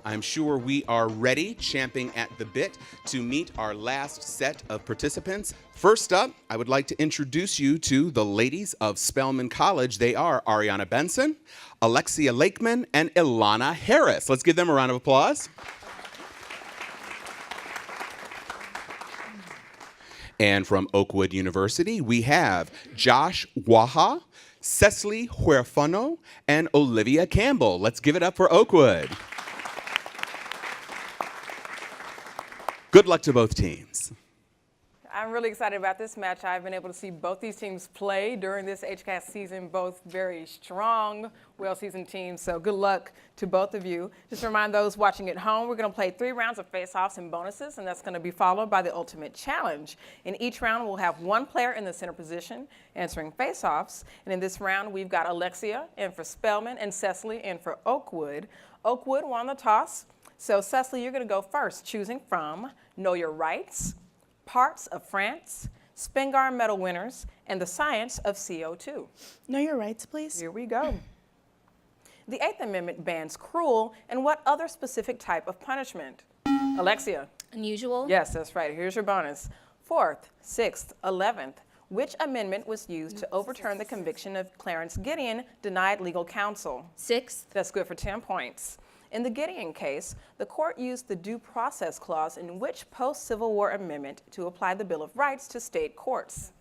I'm sure we are ready, champing at the bit, to meet our last set of participants. First up, I would like to introduce you to the ladies of Spelman College. They are Ariana Benson, Alexia Lakeman, and Ilana Harris. Let's give them a round of applause. And from Oakwood University, we have Josh Waha, Cecily Huerfano, and Olivia Campbell. Let's give it up for Oakwood. Good luck to both teams. I'm really excited about this match. I've been able to see both these teams play during this HCASC season, both very strong, well-seasoned teams, so good luck to both of you. Just to remind those watching at home, we're going to play 3 rounds of face-offs and bonuses, and that's going to be followed by the ultimate challenge. In each round, we'll have one player in the center position answering face-offs, and in this round, we've got Alexia in for Spelman and Cecily in for Oakwood. Oakwood won the toss, so Cecily, you're going to go first, choosing from Know Your Rights, Parts of France, Spingarn Medal winners, and the science of CO2. Know your rights, please. Here we go. The 8th Amendment bans cruel and what other specific type of punishment? Alexia. Unusual. Yes, that's right. Here's your bonus. 4th, 6th, 11th. Which amendment was used to overturn the conviction of Clarence Gideon, denied legal counsel? 6th. That's good for 10 points. In the Gideon case, the court used the Due Process Clause in which post-Civil War amendment to apply the Bill of Rights to state courts?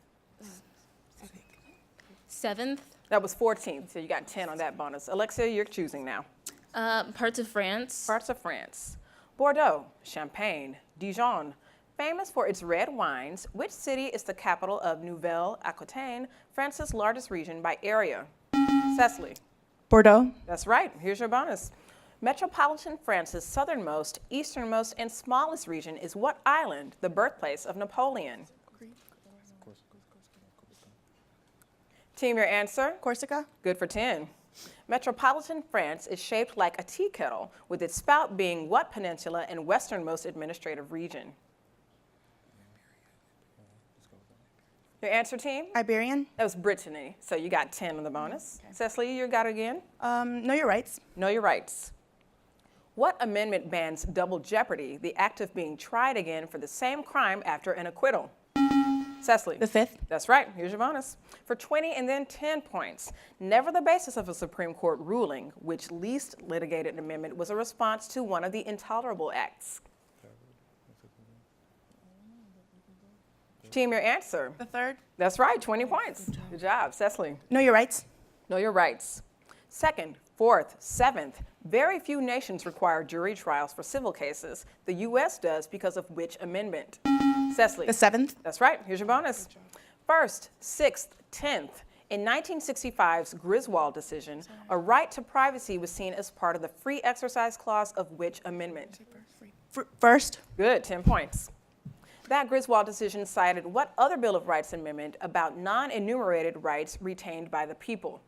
7th. That was 14th, so you got 10 on that bonus. Alexia, you're choosing now. Parts of France. Parts of France. Bordeaux, Champagne, Dijon. Famous for its red wines, which city is the capital of Nouvelle-Aquitaine, France's largest region by area? Cecily. Bordeaux. That's right. Here's your bonus. Metropolitan France's southernmost, easternmost, and smallest region is what island, the birthplace of Napoleon? Team, your answer? Corsica. Good for 10. Metropolitan France is shaped like a tea kettle, with its spout being what peninsula and westernmost administrative region? Your answer, team? Iberian. That was Brittany, so you got 10 on the bonus. Okay. Cecily, you got it again? Know your rights. Know your rights. What amendment bans double jeopardy, the act of being tried again for the same crime after an acquittal? Cecily. The 5th. That's right. Here's your bonus. For 20 and then 10 points. Never the basis of a Supreme Court ruling, which least litigated amendment was a response to one of the intolerable acts. Team, your answer? The 3rd. That's right. 20 points. Good job. Cecily. Know your rights. Know your rights. 2nd, 4th, 7th. Very few nations require jury trials for civil cases. The U.S. does because of which amendment? Cecily. The 7th. That's right. Here's your bonus. 1st, 6th, 10th. In 1965's Griswold decision, a right to privacy was seen as part of the free exercise clause of which amendment? First. Good. 10 points. That Griswold decision cited what other Bill of Rights amendment about non-enumerated rights retained by the people?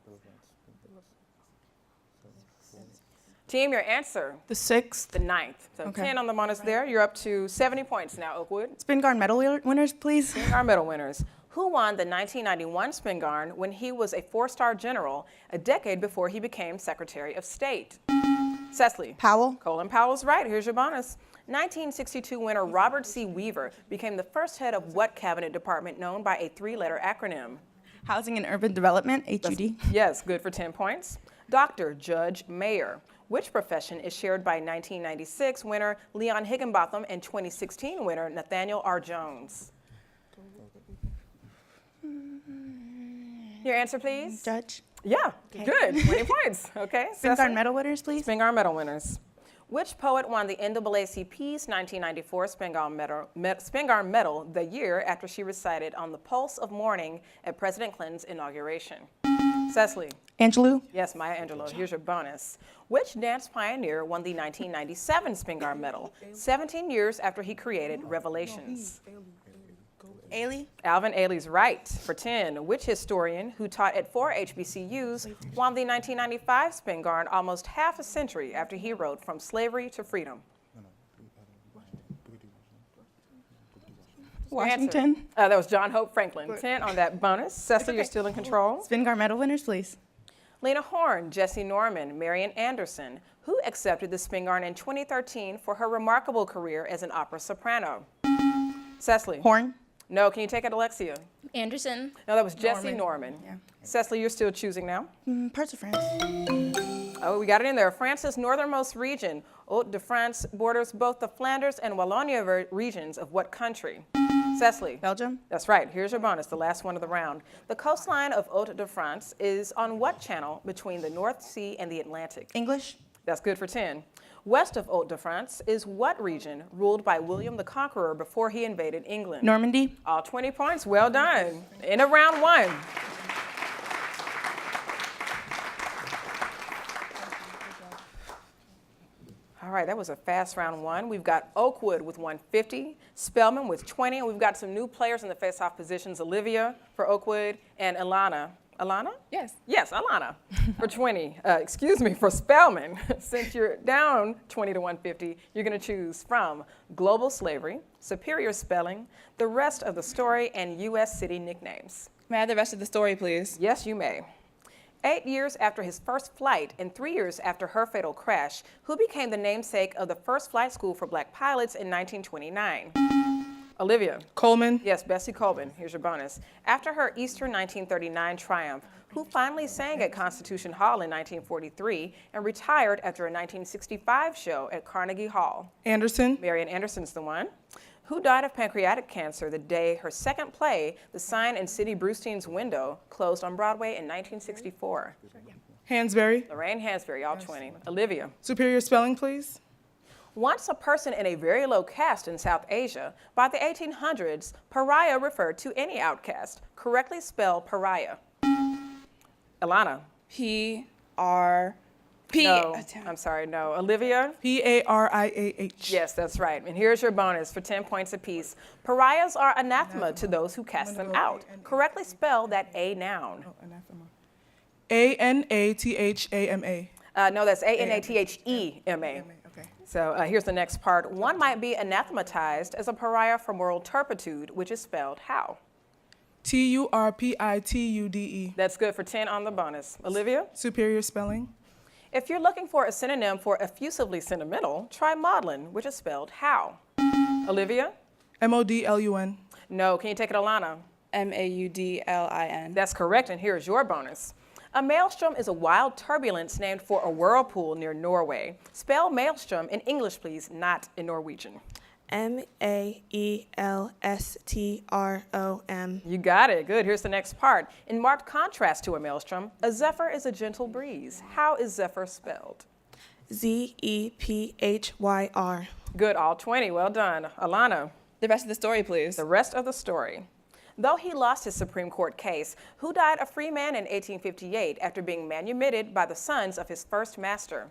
Team, your answer? The 6th. The 9th. So okay. 10 on the bonus there. You're up to 70 points now, Oakwood. Spingarn Medal winners, please. Spingarn Medal winners. Who won the 1991 Spingarn when he was a 4-star general a decade before he became Secretary of State? Cecily. Powell. Colin Powell's right. Here's your bonus. 1962 winner Robert C. Weaver became the first head of what cabinet department known by a 3-letter acronym? Housing and Urban Development, HUD. Yes, good for 10 points. Doctor, judge, mayor. Which profession is shared by 1996 winner Leon Higginbotham and 2016 winner Nathaniel R. Jones? Your answer, please? Judge. Yeah, okay. Good. 20 points. Okay. Spingarn Medal winners, please. Spingarn Medal winners. Which poet won the NAACP's 1994 Spingarn Medal the year after she recited On the Pulse of Morning at President Clinton's inauguration? Cecily. Angelou. Yes, Maya Angelou. Here's your bonus. Which dance pioneer won the 1997 Spingarn Medal, 17 years after he created Revelations? Ailey. Alvin Ailey's right for 10. Which historian who taught at 4 HBCUs won the 1995 Spingarn almost half a century after he wrote From Slavery to Freedom? Washington. That was John Hope Franklin. 10 on that bonus. Cecily, you're still in control. Spingarn Medal winners, please. Lena Horne, Jesse Norman, Marian Anderson, who accepted the Spingarn in 2013 for her remarkable career as an opera soprano. Cecily. Horn. No, can you take it, Alexia? Anderson. No, that was Jesse Norman. Yeah. Cecily, you're still choosing now? Parts of France. Oh, we got it in there. France's northernmost region, Hauts-de-France, borders both the Flanders and Wallonia regions of what country? Cecily. Belgium. That's right. Here's your bonus, the last one of the round. The coastline of Hauts-de-France is on what channel between the North Sea and the Atlantic? English. That's good for 10. West of Hauts-de-France is what region ruled by William the Conqueror before he invaded England? Normandy. All 20 points. Well done. End of round one. All right, that was a fast round one. We've got Oakwood with 150, Spelman with 20, and we've got some new players in the face-off positions, Olivia for Oakwood and Alana. Alana? Yes. Yes, Alana for 20. For Spelman. Since you're down 20 to 150, you're going to choose from global slavery, superior spelling, the rest of the story, and U.S. city nicknames. May I have the rest of the story, please? Yes, you may. 8 years after his first flight and 3 years after her fatal crash, who became the namesake of the first flight school for black pilots in 1929? Olivia. Coleman. Yes, Bessie Colvin. Here's your bonus. After her Easter 1939 triumph, who finally sang at Constitution Hall in 1943 and retired after a 1965 show at Carnegie Hall? Anderson. Marian Anderson's the one. Who died of pancreatic cancer the day her second play, The Sign in Sidney Brustein's Window, closed on Broadway in 1964? Hansberry. Lorraine Hansberry, all 20. Olivia. Superior spelling, please. Once a person in a very low caste in South Asia, by the 1800s, pariah referred to any outcast. Correctly spell pariah. Ilana. No, I'm sorry, no. Olivia? Pariah. Yes, that's right. And here's your bonus for 10 points apiece. Pariahs are anathema to those who cast them out. Correctly spell that A noun. Anathama. No, that's Anathema. Okay. So here's the next part. One might be anathematized as a pariah for moral turpitude, which is spelled how? Turpitude. That's good for 10 on the bonus. Olivia? Superior spelling. If you're looking for a synonym for effusively sentimental, try maudlin, which is spelled how? Olivia? Modlun. No, can you take it, Alana? Maudlin. That's correct, and here's your bonus. A maelstrom is a wild turbulence named for a whirlpool near Norway. Spell maelstrom in English, please, not in Norwegian. Maelstrom. You got it. Good. Here's the next part. In marked contrast to a maelstrom, a zephyr is a gentle breeze. How is zephyr spelled? Zephyr. Good. All 20. Well done. Alana. The rest of the story, please. The rest of the story. Though he lost his Supreme Court case, who died a free man in 1858 after being manumitted by the sons of his first master?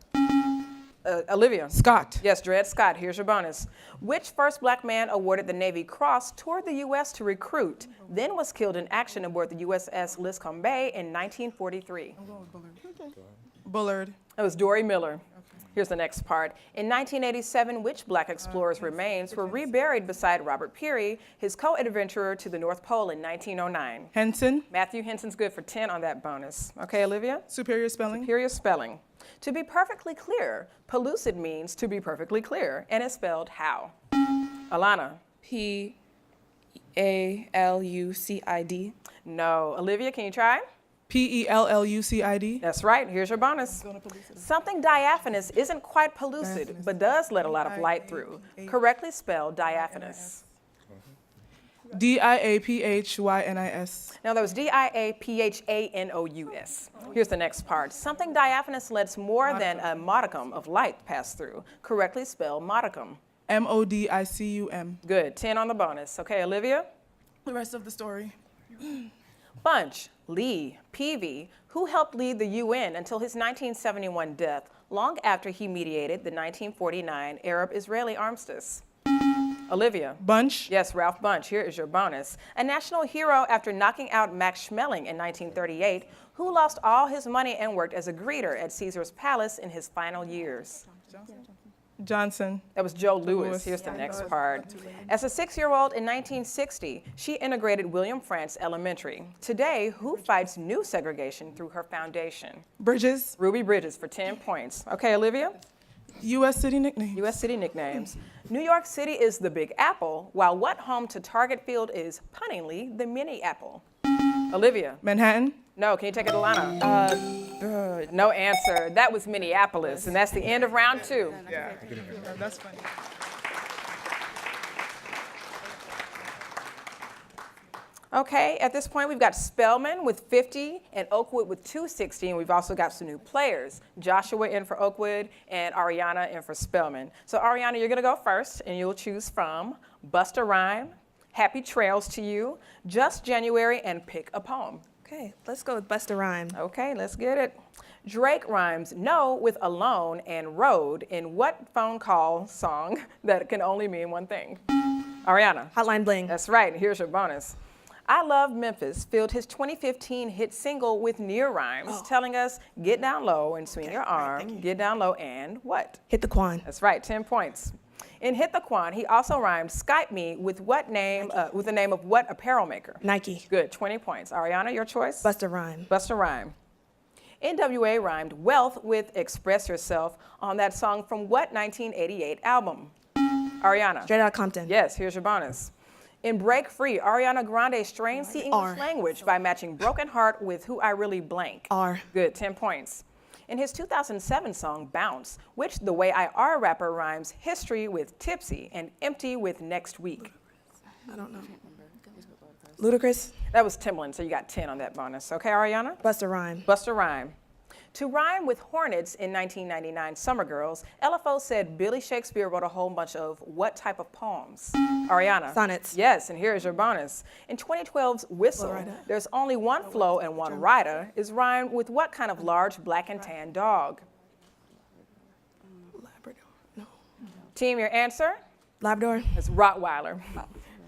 Olivia. Scott. Yes, Dred Scott. Here's your bonus. Which first black man awarded the Navy Cross toured the U.S. to recruit, then was killed in action aboard the USS Liscombe Bay in 1943? Bullard. It was Dory Miller. Here's the next part. In 1987, which black explorer's remains were reburied beside Robert Peary, his co-adventurer to the North Pole in 1909? Henson. Matthew Henson's good for 10 on that bonus. Okay, Olivia? Superior spelling. Superior spelling. To be perfectly clear, pellucid means to be perfectly clear, and it's spelled how? Alana? Pallucid. No. Olivia, can you try? Pellucid. That's right. Here's your bonus. Something diaphanous isn't quite pellucid, but does let a lot of light through. Correctly spelled diaphanous. Diaphynis. Now, that was Diaphanous. Here's the next part. Something diaphanous lets more than a modicum of light pass through. Correctly spell modicum. Modicum. Good. 10 on the bonus. Okay, Olivia? The rest of the story. Bunch, Lee, Peavy, who helped lead the UN until his 1971 death, long after he mediated the 1949 Arab-Israeli armistice. Olivia. Bunch. Yes, Ralph Bunch. Here is your bonus. A national hero after knocking out Max Schmeling in 1938, who lost all his money and worked as a greeter at Caesar's Palace in his final years. Johnson. That was Joe Lewis. Lewis. Here's the Yeah, I next know. part. As a 6-year-old in 1960, she integrated William Frantz Elementary. Today, who fights new segregation through her foundation? Bridges. Ruby Bridges for 10 points. Okay, Olivia? U.S. city nickname. U.S. city nicknames. New York City is the Big Apple, while what home to Target Field is, punningly, the Mini Apple? Olivia? Manhattan. No, can you take it, Alana? No answer. That was Minneapolis, and that's the end of round 2. Yeah. That's funny. Okay, at this point, we've got Spelman with 50 and Oakwood with 260, and we've also got some new players. Joshua in for Oakwood and Ariana in for Spelman. So Ariana, you're gonna go first, and you'll choose from Bust a Rhyme, Happy Trails to You, Just January, and pick a poem. Okay, let's go with Bust a Rhyme. Okay, let's get it. Drake rhymes no with alone and road in what phone call song that can only mean one thing? Ariana. Hotline Bling. That's right, and here's your bonus. I Love Memphis filled his 2015 hit single with near rhymes, telling us get down low and swing your arm, get down low and what? Hit the Quan. That's right, 10 points. In Hit the Quan, he also rhymed Skype me with what name, with the name of what apparel maker? Nike. Good, 20 points. Ariana, your choice? Bust a Rhyme. Bust a Rhyme. NWA rhymed wealth with Express Yourself on that song from what 1988 album? Ariana. Straight Outta Compton. Yes, here's your bonus. In Break Free, Ariana Grande strains the English R. language by matching Broken Heart with Who I Really Blank. R. Good, 10 points. In his 2007 song, Bounce, which The Way I Are rapper rhymes history with tipsy and empty with next week. I don't know. Ludacris. That was Timbaland, so you got 10 on that bonus. Okay, Ariana? Bust a Rhyme. Bust a Rhyme. To rhyme with Hornets in 1999 Summer Girls, LFO said Billy Shakespeare wrote a whole bunch of what type of poems? Ariana? Sonnets. Yes, and here is your bonus. In 2012's Whistle, There's Only One Flow and One Rider is rhymed with what kind of large black and tan dog? Labrador. No. Team, your answer? Labrador. It's Rottweiler.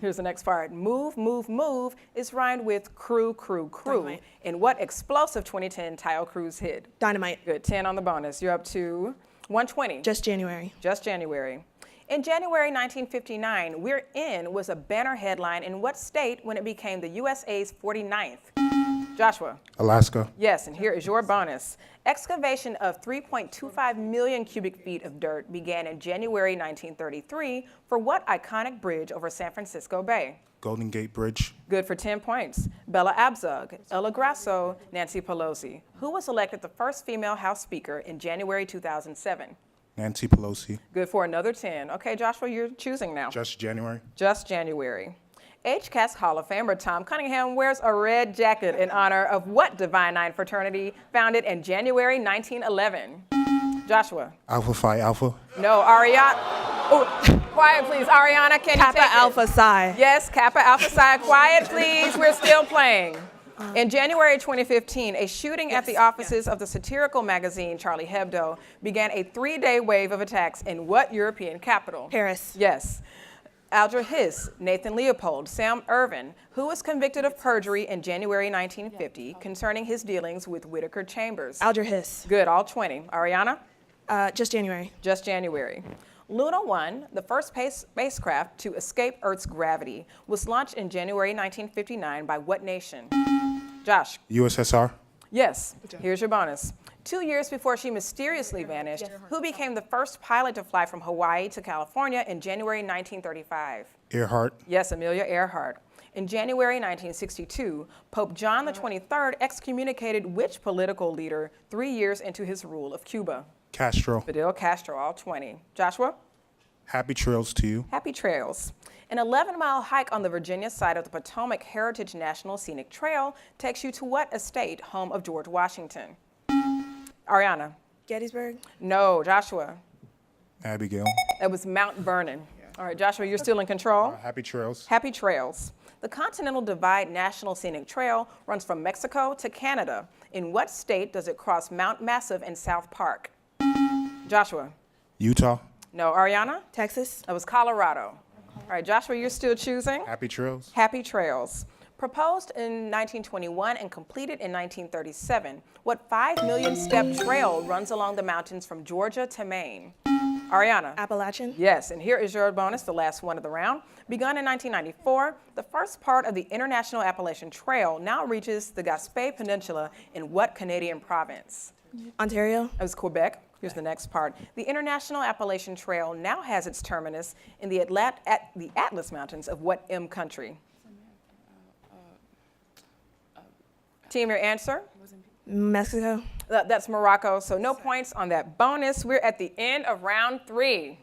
Here's the next part. Move, move, move is rhymed with crew, crew, crew. Dynamite. In what explosive 2010 Tile Cruz hit? Dynamite. Good, 10 on the bonus. You're up to 120. Just January. Just January. In January 1959, We're In was a banner headline in what state when it became the USA's 49th? Joshua. Alaska. Yes, and here is your bonus. Excavation of 3.25 million cubic feet of dirt began in January 1933 for what iconic bridge over San Francisco Bay? Golden Gate Bridge. Good for 10 points. Bella Abzug, Ella Grasso, Nancy Pelosi. Who was elected the first female House Speaker in January 2007? Nancy Pelosi. Good for another 10. Okay, Joshua, you're choosing now. Just January. Just January. HCASC Hall of Famer Tom Cunningham wears a red jacket in honor of what Divine Nine fraternity founded in January 1911? Joshua. Alpha Phi Alpha. No, Ariana. Oh, quiet, please. Ariana, can you Kappa take it? Alpha Psi. Yes, Kappa Alpha Psi. Quiet, please. We're still playing. In January 2015, a shooting at the offices of the satirical magazine Charlie Hebdo began a 3-day wave of attacks in what European capital? Paris. Yes. Alger Hiss, Nathan Leopold, Sam Irvin, who was convicted of perjury in January 1950 concerning his dealings with Whittaker Chambers. Alger Hiss. Good, all 20. Ariana? Just January. Just January. Luna 1, the first spacecraft to escape Earth's gravity, was launched in January 1959 by what nation? Josh? USSR. Yes, here's your bonus. 2 years before she mysteriously vanished, who became the first pilot to fly from Hawaii to California in January 1935? Earhart. Yes, Amelia Earhart. In January 1962, Pope John XXIII excommunicated which political leader 3 years into his rule of Cuba? Castro. Fidel Castro, all 20. Joshua? Happy trails to you. Happy trails. An 11-mile hike on the Virginia side of the Potomac Heritage National Scenic Trail takes you to what estate, home of George Washington? Ariana? Gettysburg. No, Joshua. Abigail. That was Mount Vernon. All right, Joshua, you're still in control. Happy trails. Happy trails. The Continental Divide National Scenic Trail runs from Mexico to Canada. In what state does it cross Mount Massive and South Park? Joshua? Utah. No, Ariana? Texas. That was Colorado. All right, Joshua, you're still choosing. Happy trails. Happy Trails. Proposed in 1921 and completed in 1937, what 5 million step trail runs along the mountains from Georgia to Maine? Ariana. Appalachian. Yes, and here is your bonus, the last one of the round. Begun in 1994, the first part of the International Appalachian Trail now reaches the Gaspé Peninsula in what Canadian province? Ontario. That was Quebec. Here's the next part. The International Appalachian Trail now has its terminus in the Atlas Mountains of what M country? Team, your answer? Mexico. That's Morocco, so no points on that bonus. We're at the end of round 3.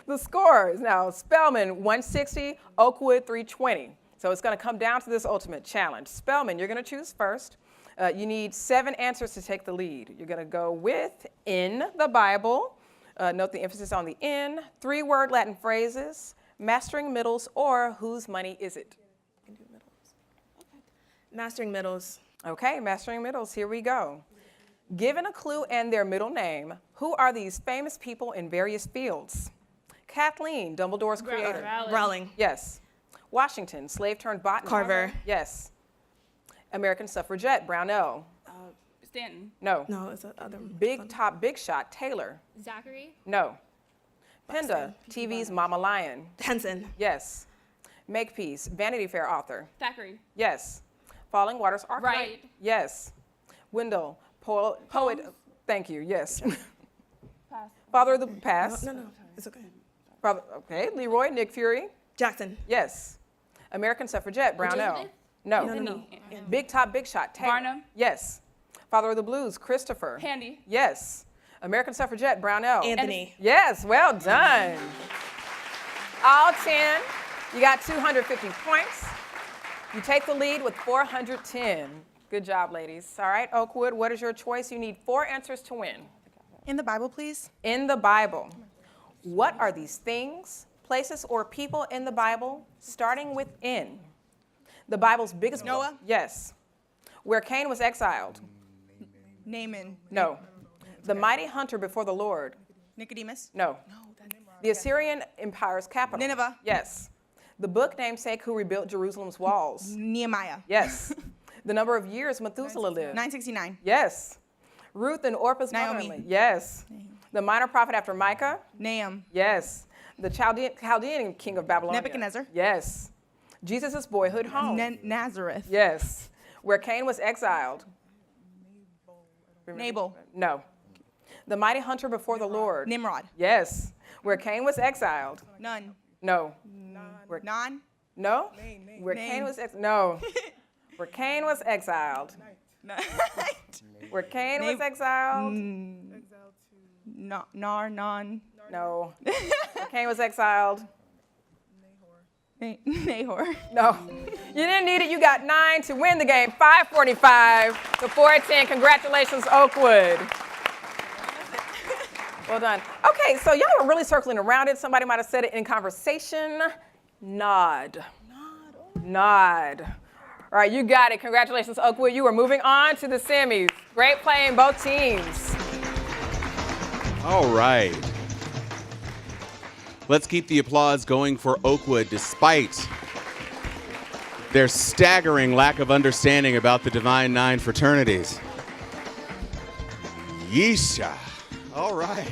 The score is now Spelman 160, Oakwood 320. So it's going to come down to this ultimate challenge. Spelman, you're going to choose first. You need 7 answers to take the lead. You're going to go with in the Bible. Note the emphasis on the in. 3-word Latin phrases, mastering middles, or whose money is it? Mastering middles. Okay, mastering middles, here we go. Given a clue and their middle name, who are these famous people in various fields? Kathleen, Dumbledore's creator. Rowling. Yes. Washington, slave turned botanist. Carver. Yes. American suffragette, Brownell. Stanton. No. No, it's the other one. Big shot, Taylor. Zachary. No. Penda, TV's Mama Lion. Henson. Yes. Makepeace, Vanity Fair author. Thackeray. Yes. Falling Waters Archite. Right. Yes. Wendell, poet. Thank you. Yes. Pass. Father of the Past. No, it's okay. Okay. Leroy, Nick Fury. Jackson. Yes. American suffragette, Brownell. Elizabeth? No. No. Big shot, Taylor. Barnum? Yes. Father of the Blues, Christopher. Handy. Yes. American suffragette, Brownell. Anthony. Yes, well done. All 10. You got 250 points. You take the lead with 410. Good job, ladies. All right, Oakwood, what is your choice? You need 4 answers to win. In the Bible, please. In the Bible. What are these things, places, or people in the Bible, starting with N? The Bible's biggest book. Noah? Yes. Where Cain was exiled. Naaman. No. The mighty hunter before the Lord. Nicodemus. No. The Assyrian Empire's capital. Nineveh. Yes. The book namesake who rebuilt Jerusalem's walls. Nehemiah. Yes. The number of years Methuselah lived. 969. Yes. Ruth and Orpah's Naomi. mother-in-law. Yes. The minor prophet after Micah. Nahum. Yes. The Chaldean king of Babylon. Nebuchadnezzar. Yes. Jesus' boyhood home. Nazareth. Yes. Where Cain was exiled. Nabal. No. The mighty hunter before the Lord. Nimrod. Yes. Where Cain was exiled. None. No. Non. No? Where Cain was no. Where Cain was exiled. Where Cain was exiled. Non. No. Where Cain was exiled. Nahor. No. You didn't need it. You got 9 to win the game. 545 to 410. Congratulations, Oakwood. Well done. Okay, so y'all were really circling around it. Somebody might have said it in conversation. Nod. Nod. All right, you got it. Congratulations, Oakwood. You are moving on to the semis. Great playing, both teams. All right. Let's keep the applause going for Oakwood despite their staggering lack of understanding about the Divine Nine fraternities. Yeesha. All right.